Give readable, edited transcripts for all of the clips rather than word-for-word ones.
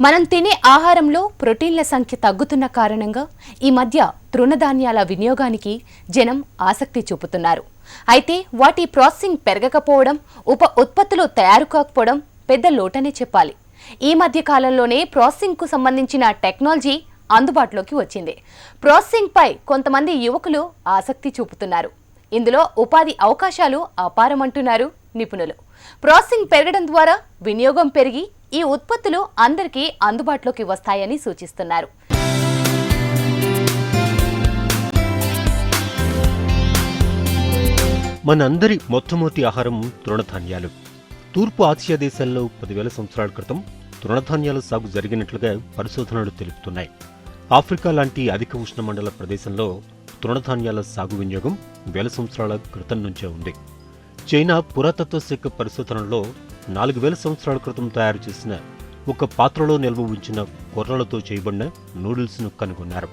మనం తినే ఆహారంలో ప్రోటీన్ల సంఖ్య తగ్గుతున్న కారణంగా ఈ మధ్య తృణధాన్యాల వినియోగానికి జనం ఆసక్తి చూపుతున్నారు. అయితే వాటి ప్రాసెసింగ్ పెరగకపోవడం, ఉత్పత్తులు తయారు కాకపోవడం పెద్ద లోటనే చెప్పాలి. ఈ మధ్య కాలంలోనే ప్రాసెసింగ్కు సంబంధించిన టెక్నాలజీ అందుబాటులోకి వచ్చింది. ప్రాసెసింగ్ పై కొంతమంది యువకులు ఆసక్తి చూపుతున్నారు. ఇందులో ఉపాధి అవకాశాలు అపారమంటున్నారు నిపుణులు. ప్రాసెసింగ్ పెరగడం ద్వారా వినియోగం పెరిగి ఈ ఉత్పత్తులు అందరికీ అందుబాటులోకి వస్తాయని సూచిస్తున్నారు. మనందరి మొట్టమొదటి ఆహారం తృణధాన్యాలు. తూర్పు ఆసియా దేశాల్లో 10,000 సంవత్సరాల క్రితం తృణధాన్యాల సాగు జరిగినట్లుగా పరిశోధనలు తెలుపుతున్నాయి. ఆఫ్రికా లాంటి అధిక ఉష్ణమండల ప్రదేశంలో తృణధాన్యాల సాగు వినియోగం 1000 సంవత్సరాల క్రితం నుంచే ఉంది. చైనా పురాతత్వ శాఖ పరిశోధనలో 4000 సంవత్సరాల క్రితం తయారు చేసిన ఒక పాత్రలో నిల్వ ఉంచిన కొర్రలతో చేయబడిన నూడిల్స్ను కనుగొన్నారు.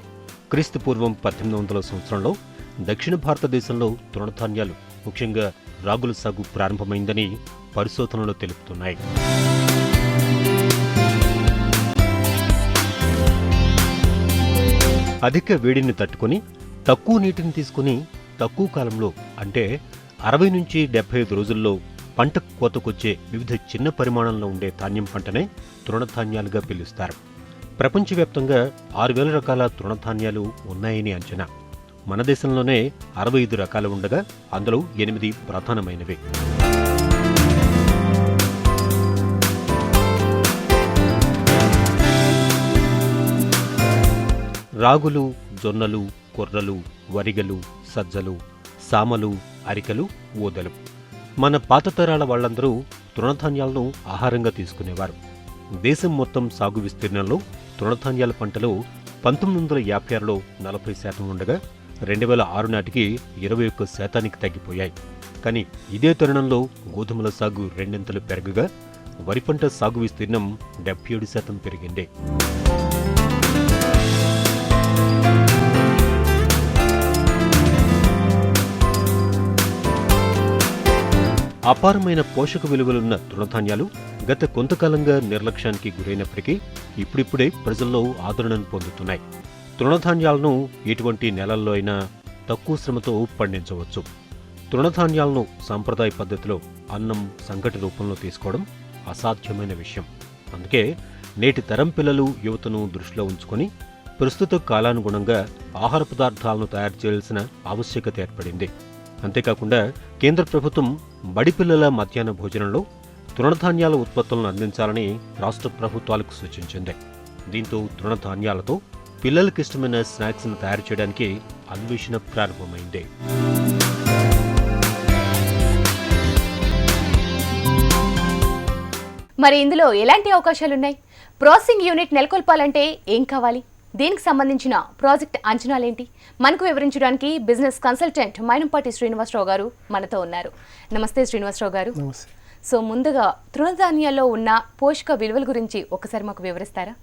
క్రీస్తు పూర్వం 1800 సంవత్సరంలో దక్షిణ భారతదేశంలో తృణధాన్యాలు, ముఖ్యంగా రాగుల సాగు ప్రారంభమైందని పరిశోధనలు తెలుపుతున్నాయి. అధిక వేడిని తట్టుకుని తక్కువ నీటిని తీసుకుని తక్కువ కాలంలో, అంటే 60 నుంచి 75 రోజుల్లో పంట కోతకొచ్చే వివిధ చిన్న పరిమాణంలో ఉండే ధాన్యం పంటనే తృణధాన్యాలుగా పిలుస్తారు. ప్రపంచవ్యాప్తంగా 6,000 రకాల తృణధాన్యాలు ఉన్నాయని అంచనా. మన దేశంలోనే 65 రకాలు ఉండగా అందులో 8 ప్రధానమైనవి. రాగులు, జొన్నలు, కొర్రలు, వరిగలు, సజ్జలు, సామలు, అరికలు, ఊదలు. మన పాత తరాల వాళ్లందరూ తృణధాన్యాలను ఆహారంగా తీసుకునేవారు. దేశం మొత్తం సాగు విస్తీర్ణంలో తృణధాన్యాల పంటలు 1956లో 40% ఉండగా 2006 నాటికి 21% తగ్గిపోయాయి. కానీ ఇదే తరుణంలో గోధుమల సాగు రెండింతలు పెరగగా వరి పంట సాగు విస్తీర్ణం 77% పెరిగింది. అపారమైన పోషక విలువలున్న తృణధాన్యాలు గత కొంతకాలంగా నిర్లక్ష్యానికి గురైనప్పటికీ ఇప్పుడిప్పుడే ప్రజల్లో ఆదరణను పొందుతున్నాయి. తృణధాన్యాలను ఎటువంటి నెలల్లో అయినా తక్కువ శ్రమతో పండించవచ్చు. తృణధాన్యాలను సాంప్రదాయ పద్ధతిలో అన్నం, సంగటి రూపంలో తీసుకోవడం అసాధ్యమైన విషయం. అందుకే నేటి తరం పిల్లలు, యువతను దృష్టిలో ఉంచుకొని ప్రస్తుత కాలానుగుణంగా ఆహార పదార్థాలను తయారు చేయాల్సిన ఆవశ్యకత ఏర్పడింది. అంతేకాకుండా కేంద్ర ప్రభుత్వం బడిపిల్లల మధ్యాహ్న భోజనంలో తృణధాన్యాల ఉత్పత్తులను అందించాలని రాష్ట్ర ప్రభుత్వాలకు సూచించింది. దీంతో తృణధాన్యాలతో పిల్లలకు ఇష్టమైన స్నాక్స్ను తయారు చేయడానికి అన్వేషణ ప్రారంభమైంది. మరి ఇందులో ఎలాంటి అవకాశాలున్నాయి? ప్రాసెసింగ్ యూనిట్ నెలకొల్పాలంటే ఏం కావాలి? దీనికి సంబంధించిన ప్రాజెక్ట్ అంచనాలేంటి? మనకు వివరించడానికి బిజినెస్ కన్సల్టెంట్ మైనంపాటి శ్రీనివాసరావు గారు మనతో ఉన్నారు. నమస్తే శ్రీనివాసరావు గారు. సో ముందుగా తృణధాన్యాల్లో ఉన్న పోషక విలువల గురించి ఒకసారి మాకు వివరిస్తారా?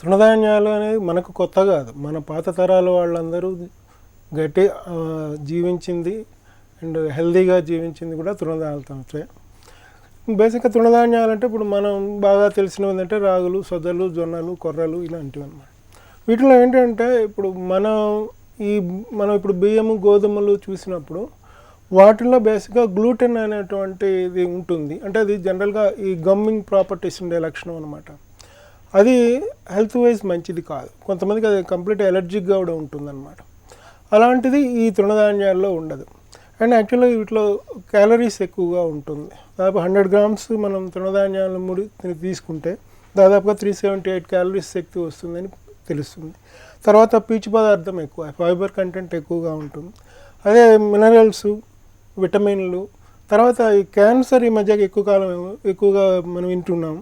తృణధాన్యాలు అనేది మనకు కొత్త కాదు. మన పాత తరాల వాళ్ళందరూ గట్టి జీవించింది అండ్ హెల్దీగా జీవించింది కూడా తృణధాన్యాలతో. బేసిక్గా తృణధాన్యాలు అంటే ఇప్పుడు మనం బాగా తెలిసినవి ఏంటంటే రాగులు, సజ్జలు, జొన్నలు, కొర్రలు ఇలాంటివి అన్నమాట. వీటిలో ఏంటంటే ఇప్పుడు మనం ఇప్పుడు బియ్యము, గోధుమలు చూసినప్పుడు వాటిల్లో బేసిక్గా గ్లూటెన్ అనేటువంటిది ఉంటుంది. అంటే అది జనరల్గా ఈ గమ్మింగ్ ప్రాపర్టీస్ ఉండే లక్షణం అనమాట. అది హెల్త్ వైజ్ మంచిది కాదు. కొంతమందికి అది కంప్లీట్ ఎలర్జిక్గా కూడా ఉంటుందన్నమాట. అలాంటిది ఈ తృణధాన్యాల్లో ఉండదు. అండ్ యాక్చువల్గా వీటిలో క్యాలరీస్ ఎక్కువగా ఉంటుంది. దాదాపు 100 గ్రామ్స్ మనం తృణధాన్యాల ముడి తీసుకుంటే దాదాపుగా 378 క్యాలరీస్ శక్తి వస్తుందని తెలుస్తుంది. తర్వాత పీచు పదార్థం ఎక్కువ, ఫైబర్ కంటెంట్ ఎక్కువగా ఉంటుంది. అదే మినరల్స్, విటమిన్లు, తర్వాత ఈ క్యాన్సర్ ఈ మధ్య ఎక్కువగా మనం వింటున్నాం.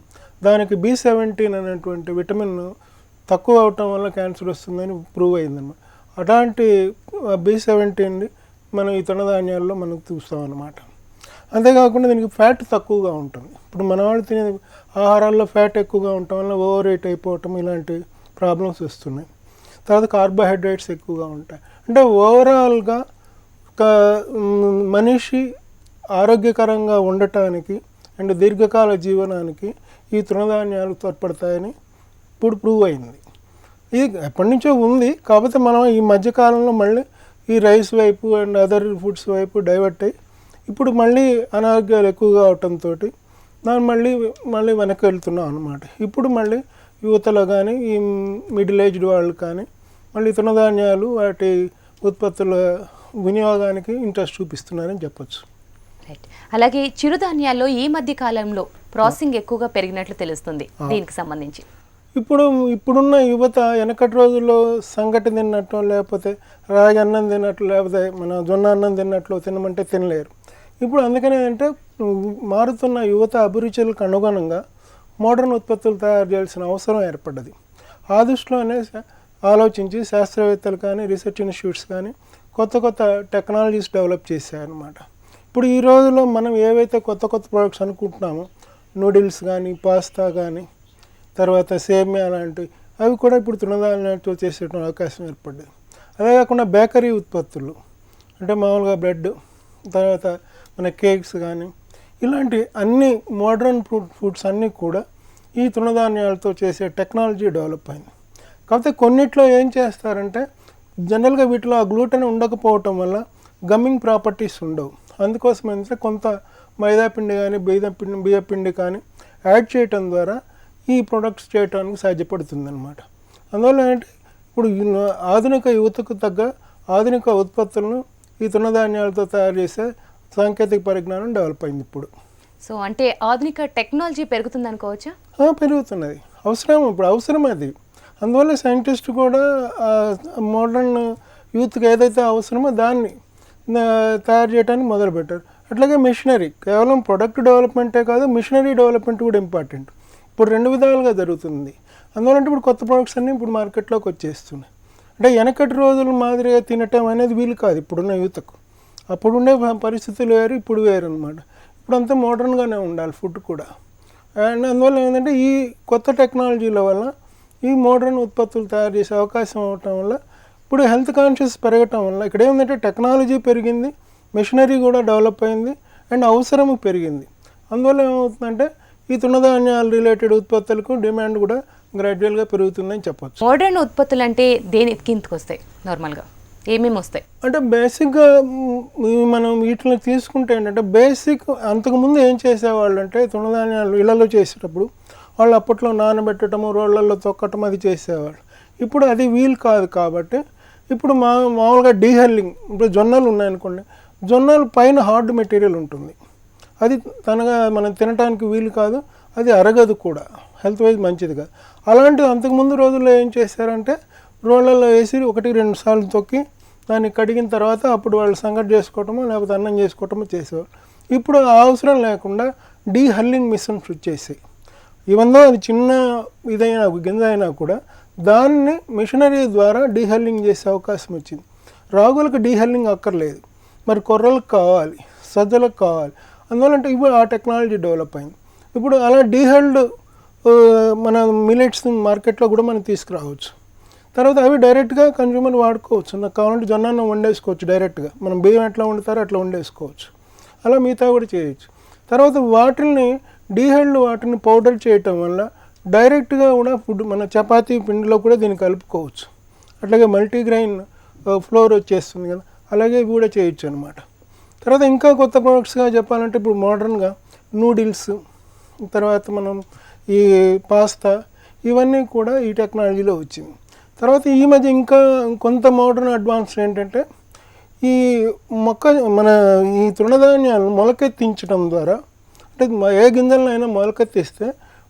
దానికి B17 అనేటువంటి విటమిన్ తక్కువ అవటం వల్ల క్యాన్సర్ వస్తుందని ప్రూవ్ అయిందన్నమాట. అలాంటి B17 మనం ఈ తృణధాన్యాల్లో మనం చూస్తాం అన్నమాట. అంతేకాకుండా దీనికి ఫ్యాట్ తక్కువగా ఉంటుంది. ఇప్పుడు మన వాళ్ళు తినే ఆహారాల్లో ఫ్యాట్ ఎక్కువగా ఉండటం వల్ల ఓవర్ వెయిట్ అయిపోవటం ఇలాంటి ప్రాబ్లమ్స్ వస్తున్నాయి. తర్వాత కార్బోహైడ్రేట్స్ ఎక్కువగా ఉంటాయి. అంటే ఓవరాల్గా ఒక మనిషి ఆరోగ్యకరంగా ఉండటానికి అండ్ దీర్ఘకాల జీవనానికి ఈ తృణధాన్యాలు తోడ్పడతాయని ఇప్పుడు ప్రూవ్ అయింది. ఇది ఎప్పటి నుంచో ఉంది, కాకపోతే మనం ఈ మధ్యకాలంలో మళ్ళీ ఈ రైస్ వైపు అండ్ అదర్ ఫుడ్స్ వైపు డైవర్ట్ అయ్యి ఇప్పుడు మళ్ళీ అనారోగ్యాలు ఎక్కువగా అవటంతో దాన్ని మళ్ళీ వెనక్కి వెళ్తున్నాం అనమాట. ఇప్పుడు మళ్ళీ యువతలో కానీ ఈ మిడిల్ ఏజ్డ్ వాళ్ళు కానీ మళ్ళీ తృణధాన్యాలు వాటి ఉత్పత్తుల వినియోగానికి ఇంట్రెస్ట్ చూపిస్తున్నారని చెప్పొచ్చు. రైట్. అలాగే చిరుధాన్యాల్లో ఈ మధ్య కాలంలో ప్రాసెసింగ్ ఎక్కువగా పెరిగినట్లు తెలుస్తుంది. దీనికి సంబంధించి ఇప్పుడున్న యువత వెనకటి రోజుల్లో సంగటి తిన్నట్లు లేకపోతే రాగి అన్నం తిన్నట్లు లేకపోతే మన జొన్న అన్నం తిన్నట్లు తినమంటే తినలేరు. ఇప్పుడు అందుకనే అంటే మారుతున్న యువత అభిరుచులకు అనుగుణంగా మోడర్న్ ఉత్పత్తులు తయారు చేయాల్సిన అవసరం ఏర్పడ్డది. ఆ దృష్టిలోనే ఆలోచించి శాస్త్రవేత్తలు కానీ రీసెర్చ్ ఇన్స్టిట్యూట్స్ కానీ కొత్త టెక్నాలజీస్ డెవలప్ చేశాయన్నమాట. ఇప్పుడు ఈ రోజుల్లో మనం ఏవైతే కొత్త ప్రొడక్ట్స్ అనుకుంటున్నామో నూడిల్స్ కానీ పాస్తా కానీ తర్వాత సేమియా లాంటివి అవి కూడా ఇప్పుడు తృణధాన్యాలతో చేసే అవకాశం ఏర్పడ్డది. అదే కాకుండా బేకరీ ఉత్పత్తులు అంటే మామూలుగా బ్రెడ్ తర్వాత మన కేక్స్ కానీ ఇలాంటి అన్ని మోడర్న్ ఫుడ్స్ అన్నీ కూడా ఈ తృణధాన్యాలతో చేసే టెక్నాలజీ డెవలప్ అయింది. కాకపోతే కొన్నిట్లో ఏం చేస్తారంటే జనరల్గా వీటిలో ఆ గ్లూటెన్ ఉండకపోవటం వల్ల గమ్మింగ్ ప్రాపర్టీస్ ఉండవు. అందుకోసం ఏంటంటే కొంత మైదాపిండి కానీ బియ్యపిండి కానీ యాడ్ చేయటం ద్వారా ఈ ప్రొడక్ట్స్ చేయడానికి సాధ్యపడుతుంది అన్నమాట. అందువల్ల ఏంటంటే ఇప్పుడు ఆధునిక యువతకు తగ్గ ఆధునిక ఉత్పత్తులను ఈ తృణధాన్యాలతో తయారు చేసే సాంకేతిక పరిజ్ఞానం డెవలప్ అయింది ఇప్పుడు. సో అంటే ఆధునిక టెక్నాలజీ పెరుగుతుంది అనుకోవచ్చా? పెరుగుతున్నది, ఇప్పుడు అవసరం అది. అందువల్ల సైంటిస్ట్ కూడా మోడర్న్ యూత్కి ఏదైతే అవసరమో దాన్ని తయారు చేయడానికి మొదలుపెట్టారు. అట్లాగే మిషనరీ కేవలం ప్రొడక్ట్ డెవలప్మెంటే కాదు, మిషనరీ డెవలప్మెంట్ కూడా ఇంపార్టెంట్. ఇప్పుడు 2 విధాలుగా జరుగుతుంది. అందువల్ల ఇప్పుడు కొత్త ప్రొడక్ట్స్ అన్నీ ఇప్పుడు మార్కెట్లోకి వచ్చేస్తున్నాయి. అంటే వెనకటి రోజుల మాదిరిగా తినటం అనేది వీలు కాదు ఇప్పుడున్న యూత్కు. అప్పుడుండే పరిస్థితులు వేరు, ఇప్పుడు వేరు అనమాట. ఇప్పుడు అంతా మోడర్న్గానే ఉండాలి ఫుడ్ కూడా. అండ్ అందువల్ల ఏంటంటే ఈ కొత్త టెక్నాలజీల వల్ల ఈ మోడర్న్ ఉత్పత్తులు తయారు చేసే అవకాశం అవటం వల్ల ఇప్పుడు హెల్త్ కాన్షియస్ పెరగటం వల్ల ఇక్కడ ఏంటంటే టెక్నాలజీ పెరిగింది, మెషినరీ కూడా డెవలప్ అయింది అండ్ అవసరం పెరిగింది. అందువల్ల ఏమవుతుందంటే ఈ తృణధాన్యాలు రిలేటెడ్ ఉత్పత్తులకు డిమాండ్ కూడా గ్రాడ్యువల్గా పెరుగుతుందని చెప్పొచ్చు. మోడర్న్ ఉత్పత్తులు అంటే దేని కిందకి వస్తాయి? నార్మల్గా ఏమేమి వస్తాయి? అంటే బేసిక్గా మనం వీటిని తీసుకుంటే ఏంటంటే బేసిక్ అంతకుముందు ఏం చేసేవాళ్ళు అంటే తృణధాన్యాలు ఇళ్లలో చేసేటప్పుడు వాళ్ళు అప్పట్లో నానబెట్టడము రోళ్ళల్లో తొక్కటం అది చేసేవాళ్ళు. ఇప్పుడు అది వీలు కాదు కాబట్టి ఇప్పుడు మామూలుగా డీహెల్లింగ్, ఇప్పుడు జొన్నలు ఉన్నాయనుకోండి, జొన్నలు పైన హార్డ్ మెటీరియల్ ఉంటుంది, అది తనగా మనం తినడానికి వీలు కాదు, అది అరగదు కూడా, హెల్త్ వైజ్ మంచిది కాదు. అలాంటిది అంతకుముందు రోజుల్లో ఏం చేశారంటే రోళ్ళల్లో వేసి 1-2 సార్లు తొక్కి దాన్ని కడిగిన తర్వాత అప్పుడు వాళ్ళు సంగటి చేసుకోవటమో లేకపోతే అన్నం చేసుకోవటమో చేసేవాళ్ళు. ఇప్పుడు ఆ అవసరం లేకుండా డీహల్లింగ్ మిషన్స్ వచ్చేసాయి. ఈవెందో అది చిన్న ఇదైనా గింజ అయినా కూడా దాన్ని మిషనరీ ద్వారా డీహల్లింగ్ చేసే అవకాశం వచ్చింది. రాగులకు డీహల్లింగ్ అక్కర్లేదు, మరి కొర్రలకు కావాలి, సజ్జలకు కావాలి. అందువల్ల అంటే ఇప్పుడు ఆ టెక్నాలజీ డెవలప్ అయింది. ఇప్పుడు అలా డీహల్డ్ మన మిలెట్స్ మార్కెట్లో కూడా మనం తీసుకురావచ్చు. తర్వాత అవి డైరెక్ట్గా కన్జ్యూమర్ వాడుకోవచ్చు. నాకు కావాలంటే జొన్న అన్నం వండేసుకోవచ్చు డైరెక్ట్గా, మనం బియ్యం ఎట్లా వండుతారో అట్లా వండేసుకోవచ్చు. అలా మిగతా కూడా చేయొచ్చు. తర్వాత వాటిని డీహల్డ్ వాటిని పౌడర్ చేయటం వల్ల డైరెక్ట్గా కూడా ఫుడ్ మన చపాతీ పిండిలో కూడా దీన్ని కలుపుకోవచ్చు. అట్లాగే మల్టీగ్రెయిన్ ఫ్లోర్ వచ్చేస్తుంది కదా, అలాగే ఇవి కూడా చేయొచ్చు అనమాట. తర్వాత ఇంకా కొత్త ప్రొడక్ట్స్గా చెప్పాలంటే ఇప్పుడు మోడర్న్గా నూడిల్స్, తర్వాత మనం ఈ పాస్తా, ఇవన్నీ కూడా ఈ టెక్నాలజీలో వచ్చింది. తర్వాత ఈ మధ్య ఇంకా కొంత మోడర్న్ అడ్వాన్స్ ఏంటంటే ఈ మన ఈ తృణధాన్యాలను మొలకెత్తించడం ద్వారా, అంటే ఏ గింజలనైనా మొలకెత్తిస్తే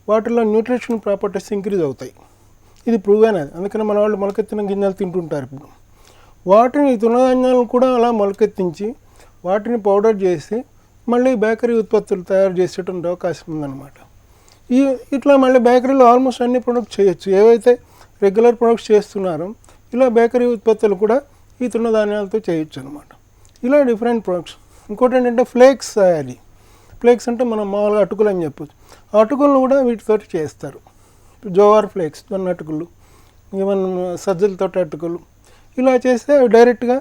వాటిలో న్యూట్రిషన్ ప్రాపర్టీస్ ఇంక్రీజ్ అవుతాయి. ఇది ప్రూవెన్ అది. అందుకని మన వాళ్ళు మొలకెత్తిన గింజలు తింటుంటారు. ఇప్పుడు వాటిని ఈ తృణధాన్యాలను కూడా అలా మొలకెత్తించి వాటిని పౌడర్ చేసి మళ్ళీ బేకరీ ఉత్పత్తులు తయారు చేసేటువంటి అవకాశం ఉందన్నమాట. ఇట్లా మళ్ళీ బేకరీలో ఆల్మోస్ట్ అన్ని ప్రొడక్ట్స్ చేయొచ్చు. ఏవైతే రెగ్యులర్ ప్రొడక్ట్స్ చేస్తున్నారో ఇలా బేకరీ ఉత్పత్తులు కూడా ఈ తృణధాన్యాలతో చేయొచ్చు అనమాట. ఇలా డిఫరెంట్ ప్రొడక్ట్స్. ఇంకోటి ఏంటంటే ఫ్లేక్స్ తయారీ. ఫ్లేక్స్ అంటే మనం మామూలుగా అటుకులు అని చెప్పొచ్చు. ఆ అటుకులను కూడా వీటితోటి చేస్తారు. జోవార్ ఫ్లేక్స్, జొన్న అటుకులు, ఈవెన్ సజ్జలతో అటుకులు, ఇలా చేస్తే అవి డైరెక్ట్గా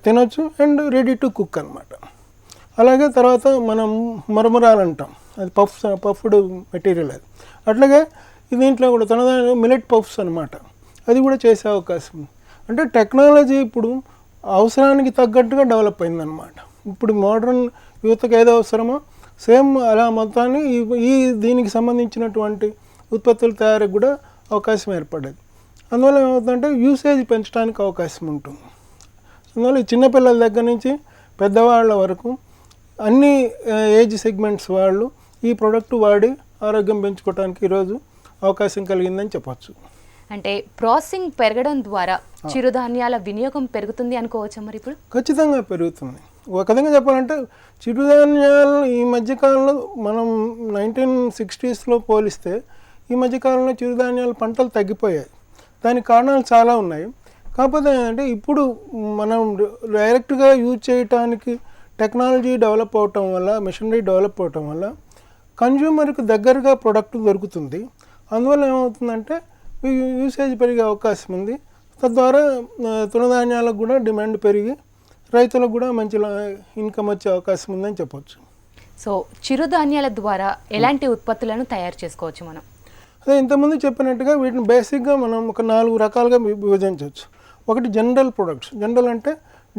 తినొచ్చు అండ్ రెడీ టు కుక్ అనమాట. అలాగే తర్వాత మనం మరమరాలు అంటాం, అది పఫ్డ్ మెటీరియల్ అది. అట్లాగే దీంట్లో కూడా తృణధాన్యాలు మిల్లెట్ పఫ్స్ అనమాట, అది కూడా చేసే అవకాశం ఉంది. అంటే టెక్నాలజీ ఇప్పుడు అవసరానికి తగ్గట్టుగా డెవలప్ అయిందనమాట. ఇప్పుడు మోడర్న్ యువతకు ఏదో అవసరమో సేమ్ అలా మొత్తాన్ని ఈ దీనికి సంబంధించినటువంటి ఉత్పత్తుల తయారీకి కూడా అవకాశం ఏర్పడేది. అందువల్ల ఏమవుతుందంటే యూసేజ్ పెంచడానికి అవకాశం ఉంటుంది. అందువల్ల చిన్నపిల్లల దగ్గర నుంచి పెద్దవాళ్ళ వరకు అన్ని ఏజ్ సెగ్మెంట్స్ వాళ్ళు ఈ ప్రోడక్ట్ వాడి ఆరోగ్యం పెంచుకోవడానికి ఈరోజు అవకాశం కలిగిందని చెప్పచ్చు. అంటే ప్రాసెసింగ్ పెరగడం ద్వారా చిరుధాన్యాల వినియోగం పెరుగుతుంది అనుకోవచ్చా మరి ఇప్పుడు? ఖచ్చితంగా పెరుగుతుంది. ఒక విధంగా చెప్పాలంటే చిరుధాన్యాలు ఈ మధ్యకాలంలో మనం 1960s పోలిస్తే ఈ మధ్యకాలంలో చిరుధాన్యాల పంటలు తగ్గిపోయాయి. దానికి కారణాలు చాలా ఉన్నాయి. కాకపోతే ఏంటంటే ఇప్పుడు మనం డైరెక్ట్గా యూజ్ చేయడానికి టెక్నాలజీ డెవలప్ అవటం వల్ల, మెషినరీ డెవలప్ అవటం వల్ల కన్జ్యూమర్కి దగ్గరగా ప్రోడక్ట్ దొరుకుతుంది. అందువల్ల ఏమవుతుందంటే యూసేజ్ పెరిగే అవకాశం ఉంది. తద్వారా తృణధాన్యాలకు కూడా డిమాండ్ పెరిగి రైతులకు కూడా మంచి ఇన్కమ్ వచ్చే అవకాశం ఉందని చెప్పవచ్చు. సో చిరుధాన్యాల ద్వారా ఎలాంటి ఉత్పత్తులను తయారు చేసుకోవచ్చు మనం? అదే ఇంతకుముందు చెప్పినట్టుగా వీటిని బేసిక్గా మనం ఒక 4 రకాలుగా విభజించవచ్చు. ఒకటి జనరల్ ప్రొడక్ట్స్, జనరల్ అంటే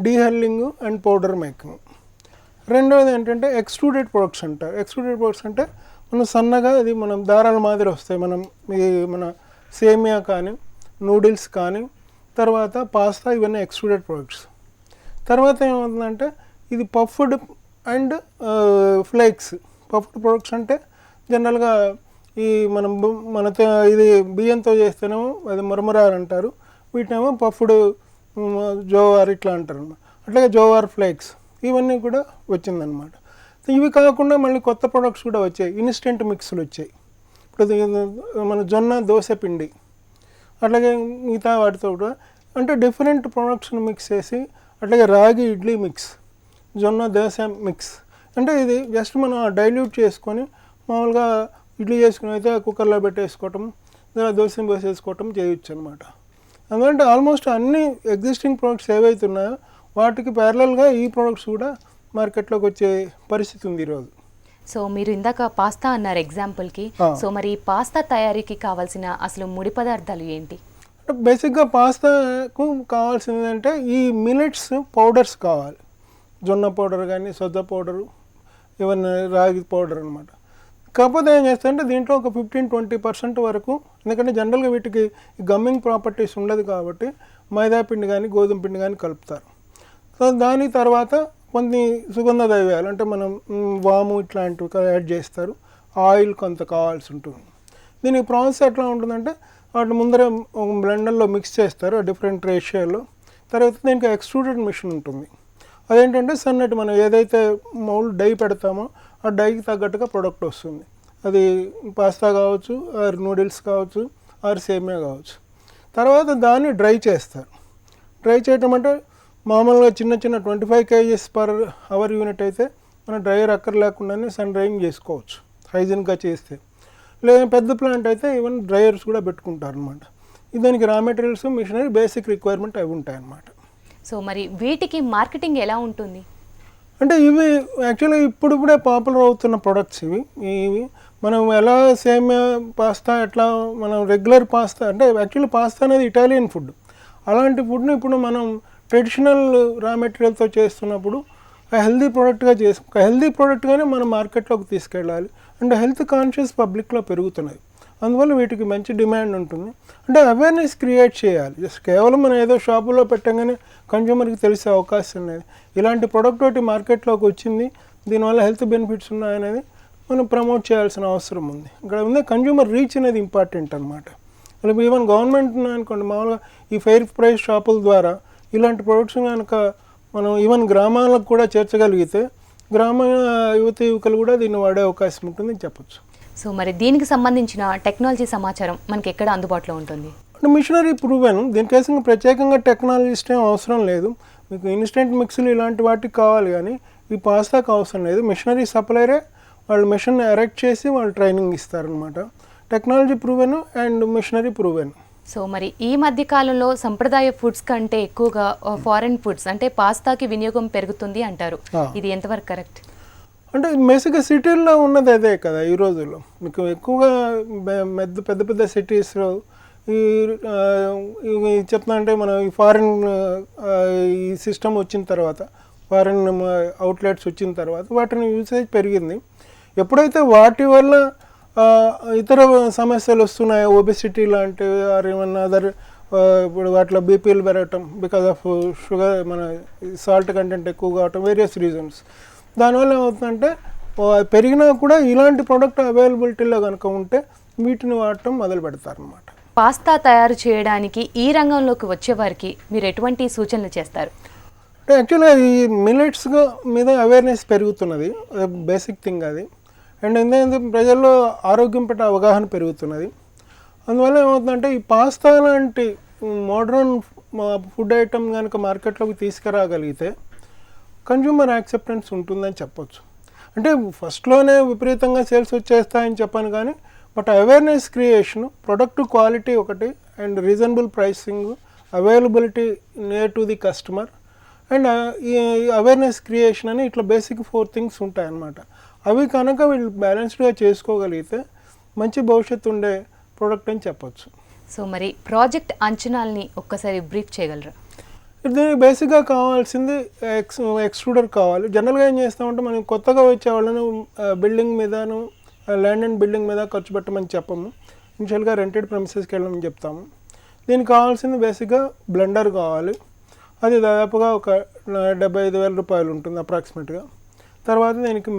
డీహల్లింగ్ అండ్ పౌడర్ మేకింగ్. రెండవది ఏంటంటే ఎక్స్ట్రూడెడ్ ప్రొడక్ట్స్ అంటారు. ఎక్స్ట్రూడెడ్ ప్రొడక్ట్స్ అంటే మనం సన్నగా అది మనం దారాల మాదిరి వస్తాయి. మన సేమియా కానీ, నూడిల్స్ కానీ, తర్వాత పాస్తా, ఇవన్నీ ఎక్స్ట్రూడెడ్ ప్రొడక్ట్స్. తర్వాత ఏమవుతుందంటే ఇది puffed and flakes. Puffed products అంటే జనరల్గా ఈ ఇది బియ్యంతో చేస్తేనేమో అది మురమురాలు అంటారు, వీటినేమో పఫ్డ్ జోవార్ ఇట్లా అంటారు. అట్లాగే జోవార్ ఫ్లేక్స్ ఇవన్నీ కూడా వచ్చిందనమాట. ఇవి కాకుండా మళ్ళీ కొత్త ప్రొడక్ట్స్ కూడా వచ్చాయి. ఇన్స్టెంట్ మిక్స్లు వచ్చాయి. ఇప్పుడు మన జొన్న దోశ పిండి, అట్లాగే మిగతా వాటితో కూడా అంటే డిఫరెంట్ ప్రొడక్ట్స్ని మిక్స్ చేసి, అట్లాగే రాగి ఇడ్లీ మిక్స్, జొన్న దోశ మిక్స్. అంటే ఇది జస్ట్ మనం డైల్యూట్ చేసుకొని మామూలుగా ఇడ్లీ చేసుకుని అయితే కుక్కర్లో పెట్టేసుకోవటం, దోశని పోసేసుకోవటం చేయొచ్చు అనమాట. అందుకంటే ఆల్మోస్ట్ అన్ని ఎగ్జిస్టింగ్ ప్రొడక్ట్స్ ఏవైతే ఉన్నాయో వాటికి ప్యారలల్గా ఈ ప్రొడక్ట్స్ కూడా మార్కెట్లోకి వచ్చే పరిస్థితి ఉంది ఈరోజు. సో మీరు ఇందాక పాస్తా అన్నారు ఎగ్జాంపుల్కి. సో మరి పాస్తా తయారీకి కావాల్సిన అసలు ముడి పదార్థాలు ఏంటి? బేసిక్గా పాస్తాకు కావాల్సింది అంటే ఈ మిల్లెట్స్ పౌడర్స్ కావాలి. జొన్న పౌడర్ కానీ, సజ్జ పౌడరు, ఈవెన్ రాగి పౌడర్ అనమాట. కాకపోతే ఏం చేస్తారంటే దీంట్లో ఒక 15-20% వరకు, ఎందుకంటే జనరల్గా వీటికి గమ్మింగ్ ప్రాపర్టీస్ ఉండదు కాబట్టి మైదా పిండి కానీ, గోధుమ పిండి కానీ కలుపుతారు. సో దాని తర్వాత కొన్ని సుగంధ ద్రవ్యాలు అంటే మనం వాము ఇట్లాంటివి యాడ్ చేస్తారు. ఆయిల్ కొంత కావాల్సి ఉంటుంది. దీనికి ప్రాసెస్ ఎట్లా ఉంటుందంటే వాటి ముందర బ్లెండర్లో మిక్స్ చేస్తారు డిఫరెంట్ రేషియోలో. తర్వాత దీనికి ఎక్స్ట్రూడెడ్ మిషన్ ఉంటుంది. అదేంటంటే సన్నటి మనం ఏదైతే మౌల్డ్ డై పెడతామో ఆ డైకి తగ్గట్టుగా ప్రొడక్ట్ వస్తుంది. అది పాస్తా కావచ్చు, ఆర్ నూడిల్స్ కావచ్చు, ఆర్ సేమియా కావచ్చు. తర్వాత దాన్ని డ్రై చేస్తారు. డ్రై చేయటం అంటే మామూలుగా చిన్న 25 kgs పర్ అవర్ యూనిట్ అయితే మనం డ్రైయర్ అక్కర్ లేకుండానే సన్ డ్రైయింగ్ చేసుకోవచ్చు హైజీన్గా చేస్తే. లేదా పెద్ద ప్లాంట్ అయితే ఈవెన్ డ్రైయర్స్ కూడా పెట్టుకుంటారు అనమాట. దానికి రా మెటీరియల్స్, మిషనరీ, బేసిక్ రిక్వైర్మెంట్ అవి ఉంటాయి అన్నమాట. సో మరి వీటికి మార్కెటింగ్ ఎలా ఉంటుంది? అంటే ఇవి యాక్చువల్గా ఇప్పుడిప్పుడే పాపులర్ అవుతున్న ప్రొడక్ట్స్ ఇవి మనం ఎలా సేమియా పాస్తా ఎట్లా మనం రెగ్యులర్ పాస్తా అంటే యాక్చువల్లీ పాస్తా అనేది ఇటాలియన్ ఫుడ్. అలాంటి ఫుడ్ని ఇప్పుడు మనం ట్రెడిషనల్ రా మెటీరియల్తో చేస్తున్నప్పుడు హెల్దీ ప్రోడక్ట్గానే మనం మార్కెట్లోకి తీసుకెళ్ళాలి. అంటే హెల్త్ కాన్షియస్ పబ్లిక్లో పెరుగుతున్నాయి. అందువల్ల వీటికి మంచి డిమాండ్ ఉంటుంది. అంటే అవేర్నెస్ క్రియేట్ చేయాలి. జస్ట్ కేవలం మనం ఏదో షాపులో పెట్టగానే కన్జ్యూమర్కి తెలిసే అవకాశం లేదు. ఇలాంటి ప్రోడక్ట్ ఒకటి మార్కెట్లోకి వచ్చింది, దీనివల్ల హెల్త్ బెనిఫిట్స్ ఉన్నాయనేది మనం ప్రమోట్ చేయాల్సిన అవసరం ఉంది. ఇక్కడ ఉంది కన్జ్యూమర్ రీచ్ అనేది ఇంపార్టెంట్ అనమాట. ఈవెన్ గవర్నమెంట్ అనుకోండి మామూలుగా ఈ ఫెయిర్ ప్రైస్ షాపుల ద్వారా ఇలాంటి ప్రొడక్ట్స్ కనుక మనం ఈవెన్ గ్రామాలకు కూడా చేర్చగలిగితే గ్రామీణ యువకులు కూడా దీన్ని వాడే అవకాశం ఉంటుందని చెప్పచ్చు. సో మరి దీనికి సంబంధించిన టెక్నాలజీ సమాచారం మనకి ఎక్కడ అందుబాటులో ఉంటుంది? అంటే మిషనరీ ప్రూవెన్, దీనికోసం ప్రత్యేకంగా టెక్నాలజిస్ట్ ఏం అవసరం లేదు. మీకు ఇన్స్టెంట్ మిక్స్లు ఇలాంటి వాటికి కావాలి కానీ ఈ పాస్తాకు అవసరం లేదు. మిషనరీ సప్లైరే వాళ్ళు మిషన్ ఎరెక్ట్ చేసి వాళ్ళు ట్రైనింగ్ ఇస్తారనమాట. Technology proven and machinery proven. So మరి ఈ మధ్య కాలంలో సంప్రదాయ ఫుడ్స్ కంటే ఎక్కువగా ఫారెన్ ఫుడ్స్ అంటే పాస్తాకి వినియోగం పెరుగుతుంది అంటారు, ఇది ఎంతవరకు కరెక్ట్? అంటే బేసిక్గా సిటీల్లో ఉన్నది అదే కదా ఈ రోజుల్లో. మీకు ఎక్కువగా పెద్ద పెద్ద సిటీస్లో ఈ చెప్తున్నా అంటే మనం ఈ ఫారిన్ ఈ సిస్టమ్ వచ్చిన తర్వాత, ఫారిన్ అవుట్లెట్స్ వచ్చిన తర్వాత వాటిని యూసేజ్ పెరిగింది. ఎప్పుడైతే వాటి వల్ల ఇతర సమస్యలు వస్తున్నాయి, ఒబెసిటీ లాంటివి ఆర్ ఏమన్నా అదర్, ఇప్పుడు వాటిలో బీపీలు పెరగటం బికాజ్ ఆఫ్ షుగర్, మన సాల్ట్ కంటెంట్ ఎక్కువ కావటం, వేరియస్ రీజన్స్. దానివల్ల ఏమవుతుందంటే పెరిగినా కూడా ఇలాంటి ప్రోడక్ట్ అవైలబిలిటీలో కనుక ఉంటే వీటిని వాడటం మొదలు పెడతారనమాట. పాస్తా తయారు చేయడానికి ఈ రంగంలోకి వచ్చేవారికి మీరు ఎటువంటి సూచనలు చేస్తారు? అంటే యాక్చువల్గా ఈ మిల్లెట్స్ మీద అవేర్నెస్ పెరుగుతున్నది, బేసిక్ థింగ్ అది. అండ్ ఎందుకంటే ప్రజల్లో ఆరోగ్యం పట్ల అవగాహన పెరుగుతున్నది. అందువల్ల ఏమవుతుందంటే ఈ పాస్తా లాంటి మోడర్న్ ఫుడ్ ఐటమ్ కనుక మార్కెట్లోకి తీసుకురాగలిగితే కన్జ్యూమర్ యాక్సెప్టెన్స్ ఉంటుందని చెప్పొచ్చు. అంటే ఫస్ట్లోనే విపరీతంగా సేల్స్ వచ్చేస్తాయని చెప్పాను కానీ, but awareness creation, product quality ఒకటి, and reasonable pricing, availability near to the customer, and ఈ అవేర్నెస్ క్రియేషన్ అని ఇట్లా బేసిక్ 4 థింగ్స్ ఉంటాయన్నమాట. అవి కనుక వీళ్ళు బ్యాలెన్స్డ్గా చేసుకోగలిగితే మంచి భవిష్యత్తు ఉండే ప్రోడక్ట్ అని చెప్పొచ్చు. సో మరి ప్రాజెక్ట్ అంచనాల్ని ఒక్కసారి బ్రీఫ్ చేయగలరా? దీనికి బేసిక్గా కావాల్సింది ఎక్స్ట్రూడర్ కావాలి. జనరల్గా ఏం చేస్తామంటే మనం కొత్తగా వచ్చే వాళ్ళను బిల్డింగ్ మీదను, ల్యాండ్ అండ్ బిల్డింగ్ మీద ఖర్చు పెట్టమని చెప్పము. ఇనిషియల్గా రెంటెడ్ ప్రెమిసెస్కి వెళ్ళమని చెప్తాము. దీనికి కావాల్సింది బేసిక్గా బ్లెండర్ కావాలి. అది దాదాపుగా ఒక 75,000 రూపాయలు ఉంటుంది అప్రాక్సిమేట్గా. తర్వాత దీనికి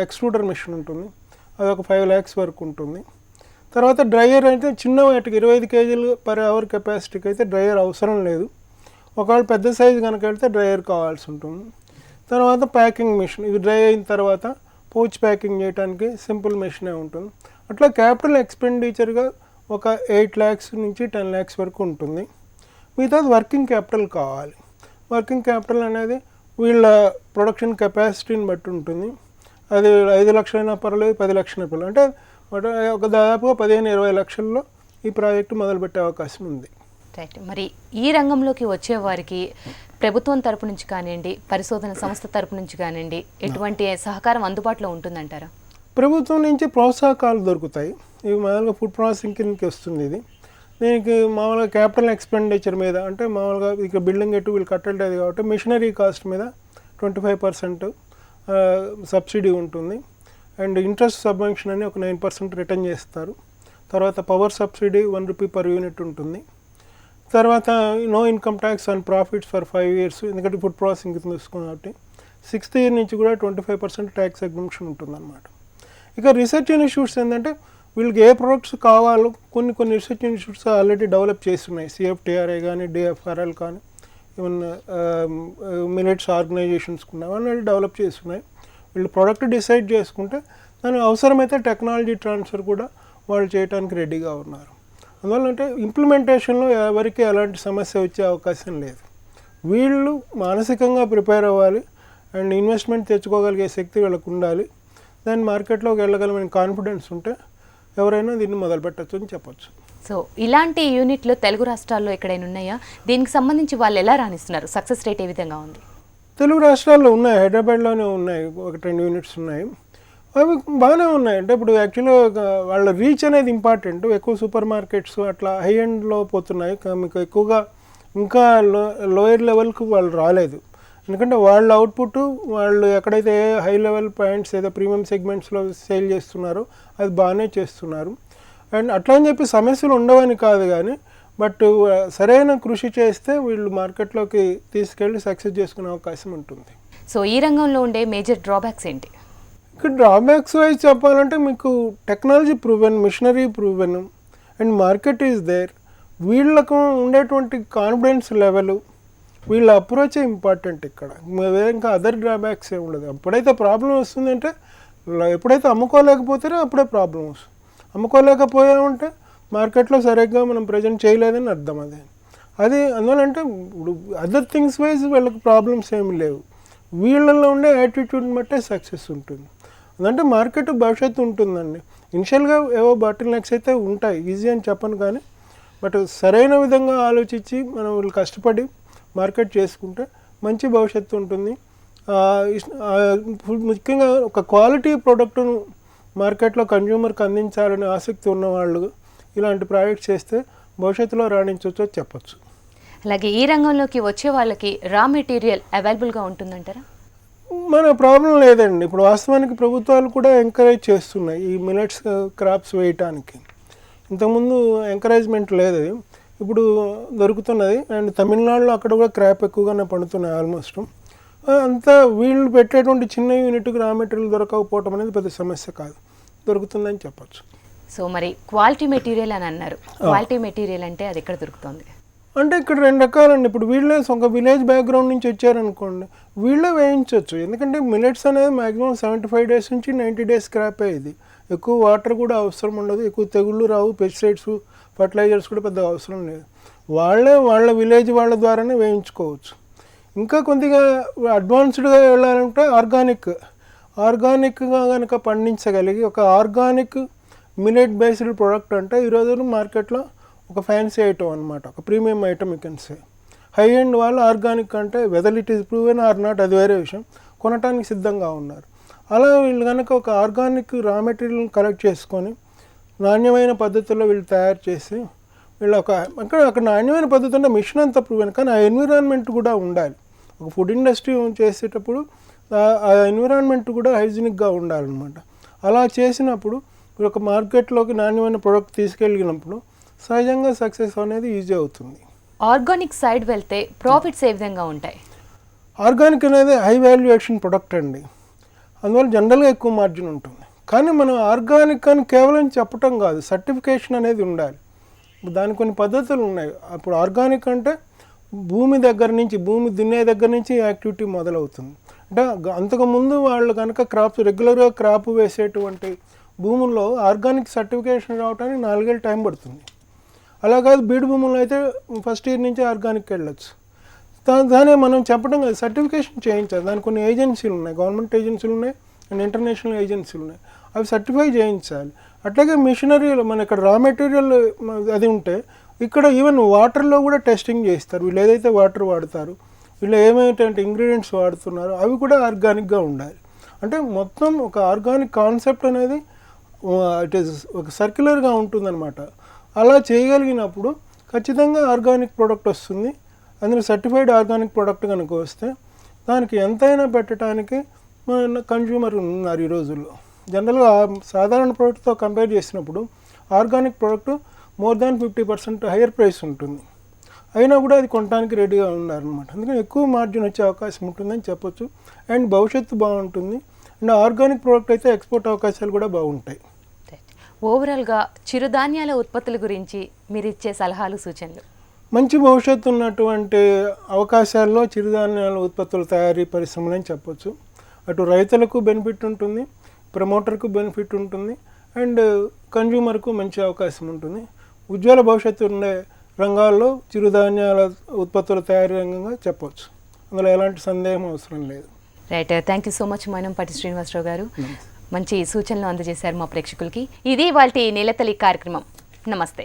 ఎక్స్ట్రూడర్ మిషన్ ఉంటుంది, అది ఒక 5 lakhs వరకు ఉంటుంది. తర్వాత డ్రయర్ అయితే చిన్న వాటికి 25 kg per hour కెపాసిటీకి అయితే డ్రయర్ అవసరం లేదు. ఒకవేళ పెద్ద సైజు కనుక వెళ్తే డ్రయర్ కావాల్సి ఉంటుంది. తర్వాత ప్యాకింగ్ మిషన్, ఇవి డ్రై అయిన తర్వాత పౌచ్ ప్యాకింగ్ చేయడానికి సింపుల్ మిషనే ఉంటుంది. అట్లా క్యాపిటల్ ఎక్స్పెండిచర్గా ఒక 8 lakhs నుంచి 10 lakhs వరకు ఉంటుంది. మిగతాది వర్కింగ్ క్యాపిటల్ కావాలి. వర్కింగ్ క్యాపిటల్ అనేది వీళ్ళ ప్రొడక్షన్ కెపాసిటీని బట్టి ఉంటుంది. అది 5 లక్షలైనా పర్లేదు, 10 లక్షలైనా పర్లేదు. అంటే ఒక దాదాపుగా 15-20 లక్షల్లో ఈ ప్రాజెక్టు మొదలుపెట్టే అవకాశం ఉంది. రైట్. మరి ఈ రంగంలోకి వచ్చే వారికి ప్రభుత్వం తరపు నుంచి కానివ్వండి, పరిశోధన సంస్థ తరపు నుంచి కానివ్వండి, ఎటువంటి సహకారం అందుబాటులో ఉంటుందంటారా? ప్రభుత్వం నుంచి ప్రోత్సాహకాలు దొరుకుతాయి. ఇవి మామూలుగా ఫుడ్ ప్రాసెసింగ్ కిందకి వస్తుంది. ఇది దీనికి మామూలుగా క్యాపిటల్ ఎక్స్పెండిచర్ మీద, అంటే మామూలుగా ఇక బిల్డింగ్ ఎటు వీళ్ళు కట్టలేదు కాబట్టి మిషనరీ కాస్ట్ మీద 25% సబ్సిడీ ఉంటుంది. అండ్ ఇంట్రెస్ట్ సబ్వెన్షన్ అని ఒక 9% రిటర్న్ చేస్తారు. తర్వాత power subsidy 1 rupee per unit ఉంటుంది. తర్వాత no income tax on profits for 5 years, ఎందుకంటే ఫుడ్ ప్రాసెసింగ్ కింద తీసుకున్నాం కాబట్టి 6th year నుంచి కూడా 25% ట్యాక్స్ ఎగ్జంప్షన్ ఉంటుందన్నమాట. ఇక రీసెర్చ్ ఇన్స్టిట్యూట్స్ ఏంటంటే వీళ్ళకి ఏ ప్రొడక్ట్స్ కావాలో కొన్ని రీసెర్చ్ ఇన్స్టిట్యూట్స్ ఆల్రెడీ డెవలప్ చేస్తున్నాయి. CFTRI కానీ, DFRL కానీ, ఈవెన్ మిల్లెట్స్ ఆర్గనైజేషన్స్ కూడా అవన్నీ డెవలప్ చేస్తున్నాయి. వీళ్ళు ప్రోడక్ట్ డిసైడ్ చేసుకుంటే దానికి అవసరమైతే టెక్నాలజీ ట్రాన్స్ఫర్ కూడా వాళ్ళు చేయడానికి రెడీగా ఉన్నారు. అందువల్ల అంటే ఇంప్లిమెంటేషన్లో ఎవరికి ఎలాంటి సమస్య వచ్చే అవకాశం లేదు. వీళ్ళు మానసికంగా ప్రిపేర్ అవ్వాలి అండ్ ఇన్వెస్ట్మెంట్ తెచ్చుకోగలిగే శక్తి వీళ్ళకు ఉండాలి. దాన్ని మార్కెట్లోకి వెళ్ళగలమని కాన్ఫిడెన్స్ ఉంటే ఎవరైనా దీన్ని మొదలు పెట్టచ్చు అని చెప్పచ్చు. సో ఇలాంటి యూనిట్లు తెలుగు రాష్ట్రాల్లో ఎక్కడైనా ఉన్నాయా? దీనికి సంబంధించి వాళ్ళు ఎలా రాణిస్తున్నారు? సక్సెస్ రేట్ ఏ విధంగా ఉంది? తెలుగు రాష్ట్రాల్లో ఉన్నాయి, హైదరాబాద్లోనే ఉన్నాయి, 1-2 యూనిట్స్ ఉన్నాయి. అవి బాగానే ఉన్నాయి. అంటే ఇప్పుడు యాక్చువల్గా వాళ్ళ రీచ్ అనేది ఇంపార్టెంట్. ఎక్కువ సూపర్ మార్కెట్స్ అట్లా హై ఎండ్లో పోతున్నాయి. మీకు ఎక్కువగా ఇంకా లోయర్ లెవెల్కి వాళ్ళు రాలేదు. ఎందుకంటే వాళ్ళ అవుట్పుట్ వాళ్ళు ఎక్కడైతే హై లెవెల్ పాయింట్స్ ఏదో ప్రీమియం సెగ్మెంట్స్లో సేల్ చేస్తున్నారో అది బాగానే చేస్తున్నారు. అండ్ అట్లా అని చెప్పి సమస్యలు ఉండవని కాదు కానీ, బట్ సరైన కృషి చేస్తే వీళ్ళు మార్కెట్లోకి తీసుకెళ్ళి సక్సెస్ చేసుకునే అవకాశం ఉంటుంది. సో ఈ రంగంలో ఉండే మేజర్ డ్రాబ్యాక్స్ ఏంటి? ఇక్కడ డ్రాబ్యాక్స్ వైజ్ చెప్పాలంటే మీకు technology proven, machinery proven and market is there. వీళ్ళకు ఉండేటువంటి కాన్ఫిడెన్స్ లెవెల్, వీళ్ళ అప్రోచే ఇంపార్టెంట్. ఇక్కడ ఇంకా అదర్ డ్రాబ్యాక్స్ ఏమి ఉండదు. ఎప్పుడైతే ప్రాబ్లం వస్తుందంటే, ఎప్పుడైతే అమ్ముకోలేకపోతేనే అప్పుడే ప్రాబ్లం వస్తుంది. అమ్ముకోలేకపోయామంటే మార్కెట్లో సరిగ్గా మనం ప్రజెంట్ చేయలేదని అర్థం. అది అందువలంటే ఇప్పుడు అదర్ థింగ్స్ వైజ్ వీళ్ళకి ప్రాబ్లమ్స్ ఏమి లేవు. వీళ్ళల్లో ఉండే యాటిట్యూడ్ని బట్టే సక్సెస్ ఉంటుంది. అదంటే మార్కెట్ భవిష్యత్తు ఉంటుందండి. ఇనిషియల్గా ఏవో బాటిల్ నెక్స్ అయితే ఉంటాయి, ఈజీ అని చెప్పను కానీ, బట్ సరైన విధంగా ఆలోచించి మనం వీళ్ళు కష్టపడి మార్కెట్ చేసుకుంటే మంచి భవిష్యత్తు ఉంటుంది. ముఖ్యంగా ఒక క్వాలిటీ ప్రోడక్ట్ను మార్కెట్లో కన్జ్యూమర్కి అందించాలనే ఆసక్తి ఉన్నవాళ్ళు ఇలాంటి ప్రాజెక్ట్స్ చేస్తే భవిష్యత్తులో రాణించవచ్చో చెప్పచ్చు. అలాగే ఈ రంగంలోకి వచ్చే వాళ్ళకి రా మెటీరియల్ అవైలబుల్గా ఉంటుందంటారా? మన ప్రాబ్లం లేదండి. ఇప్పుడు వాస్తవానికి ప్రభుత్వాలు కూడా ఎంకరేజ్ చేస్తున్నాయి ఈ మిల్లెట్స్ క్రాప్స్ వేయటానికి. ఇంతకుముందు ఎంకరేజ్మెంట్ లేదు, ఇప్పుడు దొరుకుతున్నది. అండ్ తమిళనాడులో అక్కడ కూడా క్రాప్ ఎక్కువగానే పండుతున్నాయి ఆల్మోస్ట్. అంతా వీళ్ళు పెట్టేటువంటి చిన్న యూనిట్కి రా మెటీరియల్ దొరకకపోవటం అనేది పెద్ద సమస్య కాదు, దొరుకుతుందని చెప్పచ్చు. సో మరి క్వాలిటీ మెటీరియల్ అని అన్నారు, క్వాలిటీ మెటీరియల్ అంటే అది ఎక్కడ దొరుకుతుంది? అంటే ఇక్కడ 2 రకాలండి. ఇప్పుడు వీళ్ళే ఒక విలేజ్ బ్యాక్గ్రౌండ్ నుంచి వచ్చారనుకోండి, వీళ్ళే వేయించవచ్చు. ఎందుకంటే మిల్లెట్స్ అనేది మ్యాక్సిమం 75 డేస్ నుంచి 90 డేస్ క్రాపే. ఇది ఎక్కువ వాటర్ కూడా అవసరం ఉండదు, ఎక్కువ తెగుళ్ళు రావు, పెస్టిసైడ్స్ ఫర్టిలైజర్స్ కూడా పెద్దగా అవసరం లేదు. వాళ్ళ విలేజ్ వాళ్ళ ద్వారానే వేయించుకోవచ్చు. ఇంకా కొద్దిగా అడ్వాన్స్డ్గా వెళ్ళాలంటే ఆర్గానిక్గా కనుక పండించగలిగి ఒక ఆర్గానిక్ మిల్లెట్ బేస్డ్ ప్రోడక్ట్ అంటే ఈరోజు మార్కెట్లో ఒక ఫ్యాన్సీ ఐటమ్ అనమాట, ఒక premium item you can say. High end వాళ్ళు ఆర్గానిక్ అంటే whether it is proven or not అది వేరే విషయం, కొనటానికి సిద్ధంగా ఉన్నారు. అలా వీళ్ళు కనుక ఒక ఆర్గానిక్ రా మెటీరియల్ని కలెక్ట్ చేసుకొని నాణ్యమైన పద్ధతుల్లో వీళ్ళు తయారు చేసి వీళ్ళు అక్కడ నాణ్యమైన పద్ధతి అంటే మిషన్ అంతా ప్రూవెన్, కానీ ఆ ఎన్విరాన్మెంట్ కూడా ఉండాలి. ఒక ఫుడ్ ఇండస్ట్రీ చేసేటప్పుడు ఆ ఎన్విరాన్మెంట్ కూడా హైజీనిక్గా ఉండాలన్నమాట. అలా చేసినప్పుడు మీరు ఒక మార్కెట్లోకి నాణ్యమైన ప్రోడక్ట్ తీసుకెళ్ళినప్పుడు సహజంగా సక్సెస్ అనేది ఈజీ అవుతుంది. ఆర్గానిక్ సైడ్ వెళ్తే ప్రాఫిట్స్ ఏ విధంగా ఉంటాయి? ఆర్గానిక్ అనేది హై వాల్యుయేషన్ ప్రొడక్ట్ అండి, అందువల్ల జనరల్గా ఎక్కువ మార్జిన్ ఉంటుంది. కానీ మనం ఆర్గానిక్ అని కేవలం చెప్పటం కాదు, సర్టిఫికేషన్ అనేది ఉండాలి. దానికి కొన్ని పద్ధతులు ఉన్నాయి. అప్పుడు ఆర్గానిక్ అంటే భూమి దగ్గర నుంచి, భూమి దున్నే దగ్గర నుంచి యాక్టివిటీ మొదలవుతుంది. అంటే అంతకుముందు వాళ్ళు కనుక రెగ్యులర్గా క్రాప్ వేసేటువంటి భూముల్లో ఆర్గానిక్ సర్టిఫికేషన్ రావడానికి 4 ఏళ్ళు టైం పడుతుంది. అలా కాదు, బీడు భూముల్లో అయితే ఫస్ట్ ఇయర్ నుంచి ఆర్గానిక్ వెళ్ళొచ్చు. దాన్ని మనం చెప్పడం కాదు, సర్టిఫికేషన్ చేయించాలి. దానికి కొన్ని ఏజెన్సీలు ఉన్నాయి, గవర్నమెంట్ ఏజెన్సీలు ఉన్నాయి అండ్ ఇంటర్నేషనల్ ఏజెన్సీలు ఉన్నాయి, అవి సర్టిఫై చేయించాలి. అట్లాగే మిషనరీలు మన ఇక్కడ రా మెటీరియల్ అది ఉంటే ఇక్కడ ఈవెన్ వాటర్లో కూడా టెస్టింగ్ చేస్తారు. వీళ్ళు ఏదైతే వాటర్ వాడతారు, వీళ్ళు ఏమైతే ఇంగ్రీడియంట్స్ వాడుతున్నారో అవి కూడా ఆర్గానిక్గా ఉండాలి. అంటే మొత్తం ఒక ఆర్గానిక్ కాన్సెప్ట్ అనేది ఇట్ ఈస్ ఒక సర్క్యులర్గా ఉంటుందన్నమాట. అలా చేయగలిగినప్పుడు ఖచ్చితంగా ఆర్గానిక్ ప్రోడక్ట్ వస్తుంది. అందులో సర్టిఫైడ్ ఆర్గానిక్ ప్రోడక్ట్ కనుక వస్తే దానికి ఎంతైనా పెట్టడానికి మన కన్జ్యూమర్ ఉన్నారు ఈ రోజుల్లో. జనరల్గా సాధారణ ప్రోడక్ట్తో కంపేర్ చేసినప్పుడు organic product more than 50% higher price ఉంటుంది. అయినా కూడా అది కొనడానికి రెడీగా ఉన్నారనమాట. అందుకని ఎక్కువ మార్జిన్ వచ్చే అవకాశం ఉంటుందని చెప్పొచ్చు. అండ్ భవిష్యత్తు బాగుంటుంది. అండ్ ఆర్గానిక్ ప్రోడక్ట్ అయితే ఎక్స్పోర్ట్ అవకాశాలు కూడా బాగుంటాయి. ఓవరాల్గా చిరుధాన్యాల ఉత్పత్తుల గురించి మీరు ఇచ్చే సలహాలు, సూచనలు? మంచి భవిష్యత్తు ఉన్నటువంటి అవకాశాల్లో చిరుధాన్యాల ఉత్పత్తుల తయారీ పరిశ్రమలు అని చెప్పొచ్చు. అటు రైతులకు బెనిఫిట్ ఉంటుంది, ప్రమోటర్కు బెనిఫిట్ ఉంటుంది, అండ్ కన్జ్యూమర్కు మంచి అవకాశం ఉంటుంది. ఉజ్వల భవిష్యత్తు ఉండే రంగాల్లో చిరుధాన్యాల ఉత్పత్తుల తయారీ రంగంగా చెప్పవచ్చు. అందులో ఎలాంటి సందేహం అవసరం లేదు. Right, thank you so much Mainampati Srinivasa Rao garu. మంచి సూచనలు అందజేశారు మా ప్రేక్షకులకి. ఇది ఇవాల్టి నేలతల్లి కార్యక్రమం. నమస్తే.